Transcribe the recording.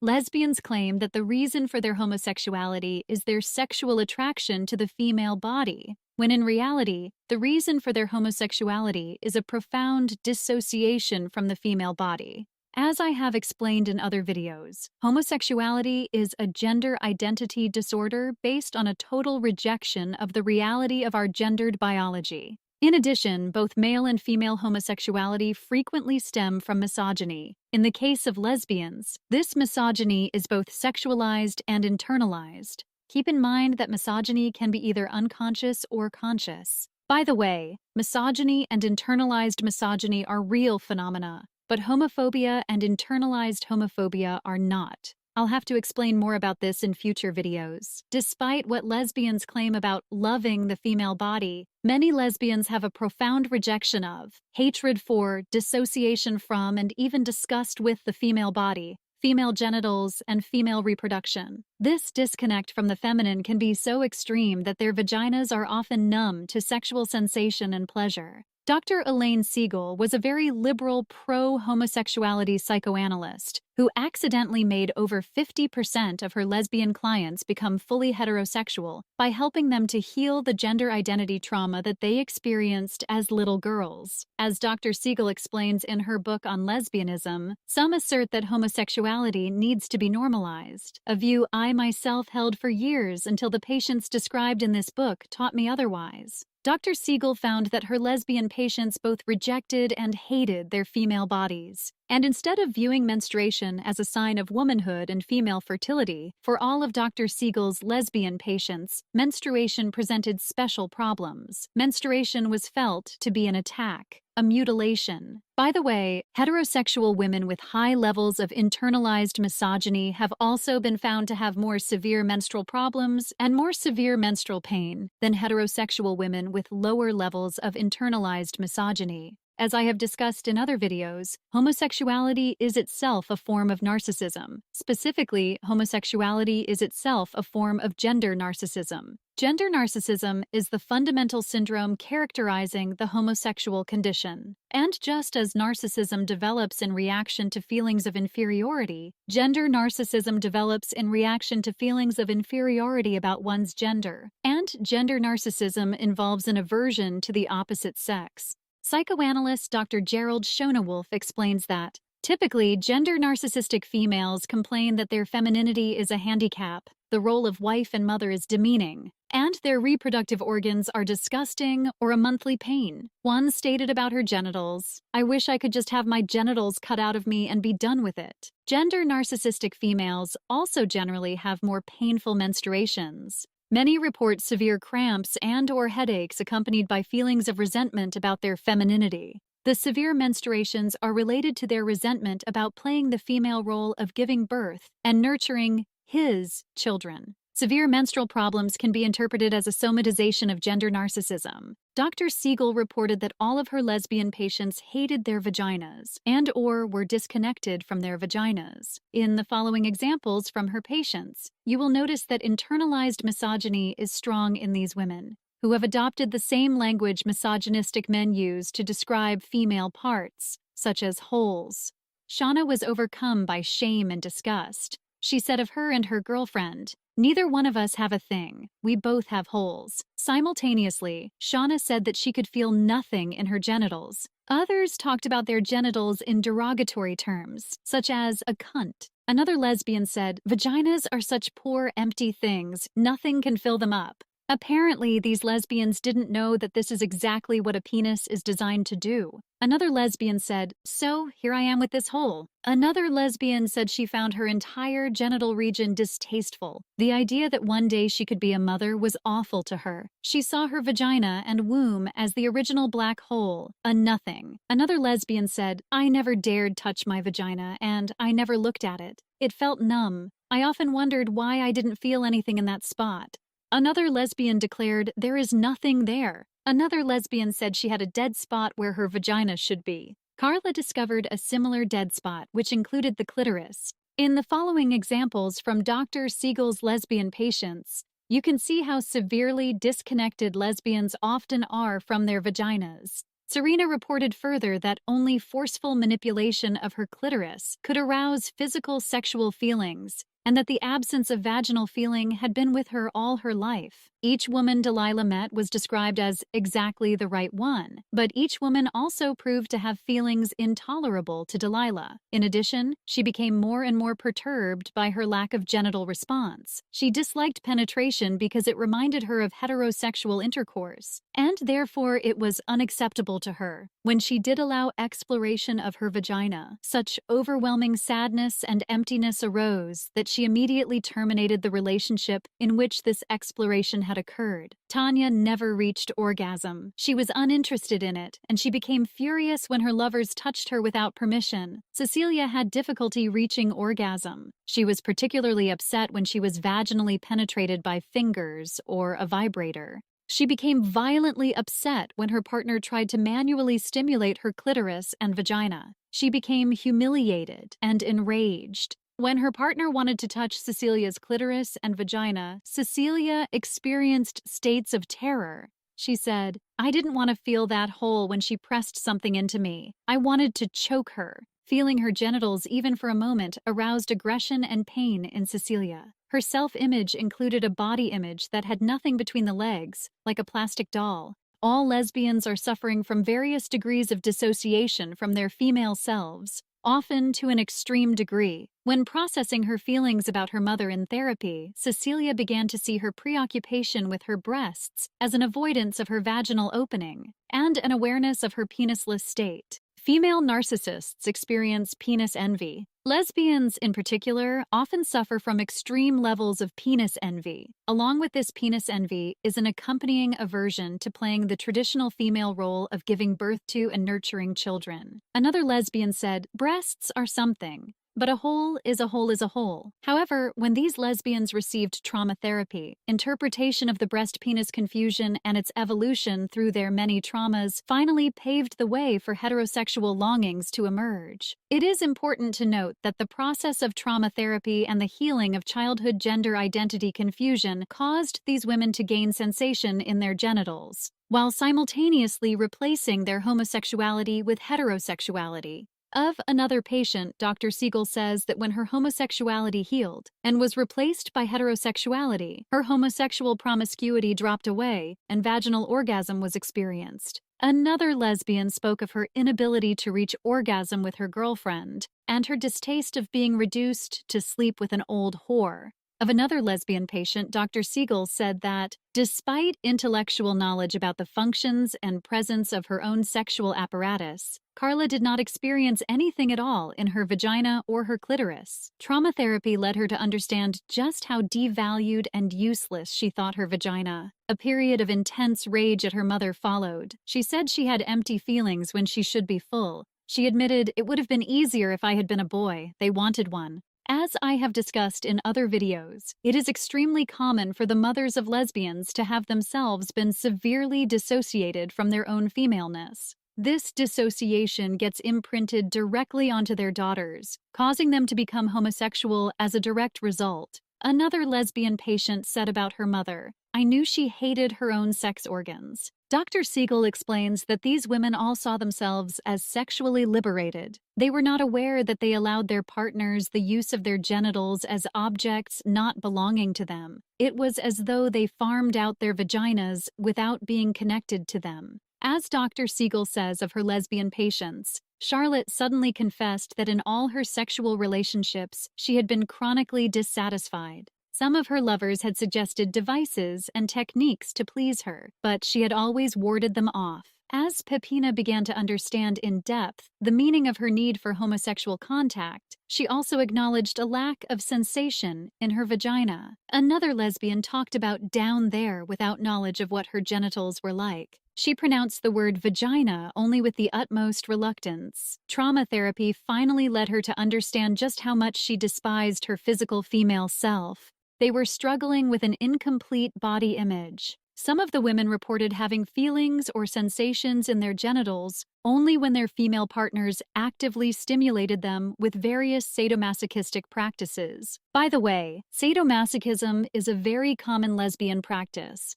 Lesbians claim that the reason for their homosexuality is their sexual attraction to the female body, when in reality, the reason for their homosexuality is a profound dissociation from the female body. As I have explained in other videos, homosexuality is a gender identity disorder based on a total rejection of the reality of our gendered biology. In addition, both male and female homosexuality frequently stem from misogyny. In the case of lesbians, this misogyny is both sexualized and internalized. Keep in mind that misogyny can be either unconscious or conscious. By the way, misogyny and internalized misogyny are real phenomena, but homophobia and internalized homophobia are not. I'll have to explain more about this in future videos. Despite what lesbians claim about loving the female body, many lesbians have a profound rejection of, hatred for, dissociation from, and even disgust with the female body, female genitals, and female reproduction. This disconnect from the feminine can be so extreme that their vaginas are often numb to sexual sensation and pleasure. Dr. Elaine Siegel was a very liberal pro-homosexuality psychoanalyst who accidentally made over 50% of her lesbian clients become fully heterosexual by helping them to heal the gender identity trauma that they experienced as little girls. As Dr. Siegel explains in her book on lesbianism, some assert that homosexuality needs to be normalized, a view I myself held for years until the patients described in this book taught me otherwise. Dr. Siegel found that her lesbian patients both rejected and hated their female bodies. And instead of viewing menstruation as a sign of womanhood and female fertility, for all of Dr. Siegel's lesbian patients, menstruation presented special problems. Menstruation was felt to be an attack, a mutilation. By the way, heterosexual women with high levels of internalized misogyny have also been found to have more severe menstrual problems and more severe menstrual pain than heterosexual women with lower levels of internalized misogyny. As I have discussed in other videos, homosexuality is itself a form of narcissism. Specifically, homosexuality is itself a form of gender narcissism. Gender narcissism is the fundamental syndrome characterizing the homosexual condition. And just as narcissism develops in reaction to feelings of inferiority, gender narcissism develops in reaction to feelings of inferiority about one's gender. And gender narcissism involves an aversion to the opposite sex. Psychoanalyst Dr. Gerald Schonewolf explains that, typically, gender narcissistic females complain that their femininity is a handicap, the role of wife and mother is demeaning, and their reproductive organs are disgusting or a monthly pain. One stated about her genitals, "I wish I could just have my genitals cut out of me and be done with it." Gender narcissistic females also generally have more painful menstruations. Many report severe cramps and/or headaches accompanied by feelings of resentment about their femininity. The severe menstruations are related to their resentment about playing the female role of giving birth and nurturing his children. Severe menstrual problems can be interpreted as a somatization of gender narcissism. Dr. Siegel reported that all of her lesbian patients hated their vaginas and/or were disconnected from their vaginas. In the following examples from her patients, you will notice that internalized misogyny is strong in these women, who have adopted the same language misogynistic men use to describe female parts, such as holes. Shauna was overcome by shame and disgust. She said of her and her girlfriend, "Neither one of us have a thing. We both have holes." Simultaneously, Shauna said that she could feel nothing in her genitals. Others talked about their genitals in derogatory terms, such as a cunt. Another lesbian said, "Vaginas are such poor, empty things. Nothing can fill them up." Apparently, these lesbians didn't know that this is exactly what a penis is designed to do. Another lesbian said, "So, here I am with this hole." Another lesbian said she found her entire genital region distasteful. The idea that one day she could be a mother was awful to her. She saw her vagina and womb as the original black hole, a nothing. Another lesbian said, "I never dared touch my vagina, and I never looked at it. It felt numb. I often wondered why I didn't feel anything in that spot." Another lesbian declared, "There is nothing there." Another lesbian said she had a dead spot where her vagina should be. Carla discovered a similar dead spot, which included the clitoris. In the following examples from Dr. Siegel's lesbian patients, you can see how severely disconnected lesbians often are from their vaginas. Serena reported further that only forceful manipulation of her clitoris could arouse physical sexual feelings, and that the absence of vaginal feeling had been with her all her life. Each woman Delilah met was described as exactly the right one, but each woman also proved to have feelings intolerable to Delilah. In addition, she became more and more perturbed by her lack of genital response. She disliked penetration because it reminded her of heterosexual intercourse, and therefore it was unacceptable to her. When she did allow exploration of her vagina, such overwhelming sadness and emptiness arose that she immediately terminated the relationship in which this exploration had occurred. Tanya never reached orgasm. She was uninterested in it, and she became furious when her lovers touched her without permission. Cecilia had difficulty reaching orgasm. She was particularly upset when she was vaginally penetrated by fingers or a vibrator. She became violently upset when her partner tried to manually stimulate her clitoris and vagina. She became humiliated and enraged. When her partner wanted to touch Cecilia's clitoris and vagina, Cecilia experienced states of terror. She said, "I didn't want to feel that hole when she pressed something into me. I wanted to choke her." Feeling her genitals even for a moment aroused aggression and pain in Cecilia. Her self-image included a body image that had nothing between the legs, like a plastic doll. All lesbians are suffering from various degrees of dissociation from their female selves, often to an extreme degree. When processing her feelings about her mother in therapy, Cecilia began to see her preoccupation with her breasts as an avoidance of her vaginal opening and an awareness of her penisless state. Female narcissists experience penis envy. Lesbians, in particular, often suffer from extreme levels of penis envy. Along with this penis envy is an accompanying aversion to playing the traditional female role of giving birth to and nurturing children. Another lesbian said, "Breasts are something, but a hole is a hole is a hole." However, when these lesbians received trauma therapy, interpretation of the breast-penis confusion and its evolution through their many traumas finally paved the way for heterosexual longings to emerge. It is important to note that the process of trauma therapy and the healing of childhood gender identity confusion caused these women to gain sensation in their genitals, while simultaneously replacing their homosexuality with heterosexuality. Of another patient, Dr. Siegel says that when her homosexuality healed and was replaced by heterosexuality, her homosexual promiscuity dropped away and vaginal orgasm was experienced. Another lesbian spoke of her inability to reach orgasm with her girlfriend and her distaste of being reduced to sleep with an old whore. Of another lesbian patient, Dr. Siegel said that, despite intellectual knowledge about the functions and presence of her own sexual apparatus, Carla did not experience anything at all in her vagina or her clitoris. Trauma therapy led her to understand just how devalued and useless she thought her vagina. A period of intense rage at her mother followed. She said she had empty feelings when she should be full. She admitted, "It would have been easier if I had been a boy. They wanted one." As I have discussed in other videos, it is extremely common for the mothers of lesbians to have themselves been severely dissociated from their own femaleness. This dissociation gets imprinted directly onto their daughters, causing them to become homosexual as a direct result. Another lesbian patient said about her mother, "I knew she hated her own sex organs." Dr. Siegel explains that these women all saw themselves as sexually liberated. They were not aware that they allowed their partners the use of their genitals as objects not belonging to them. It was as though they farmed out their vaginas without being connected to them. As Dr. Siegel says of her lesbian patients, Charlotte suddenly confessed that in all her sexual relationships, she had been chronically dissatisfied. Some of her lovers had suggested devices and techniques to please her, but she had always warded them off. As Pepina began to understand in depth the meaning of her need for homosexual contact, she also acknowledged a lack of sensation in her vagina. Another lesbian talked about down there without knowledge of what her genitals were like. She pronounced the word vagina only with the utmost reluctance. Trauma therapy finally led her to understand just how much she despised her physical female self. They were struggling with an incomplete body image. Some of the women reported having feelings or sensations in their genitals only when their female partners actively stimulated them with various sadomasochistic practices. By the way, sadomasochism is a very common lesbian practice.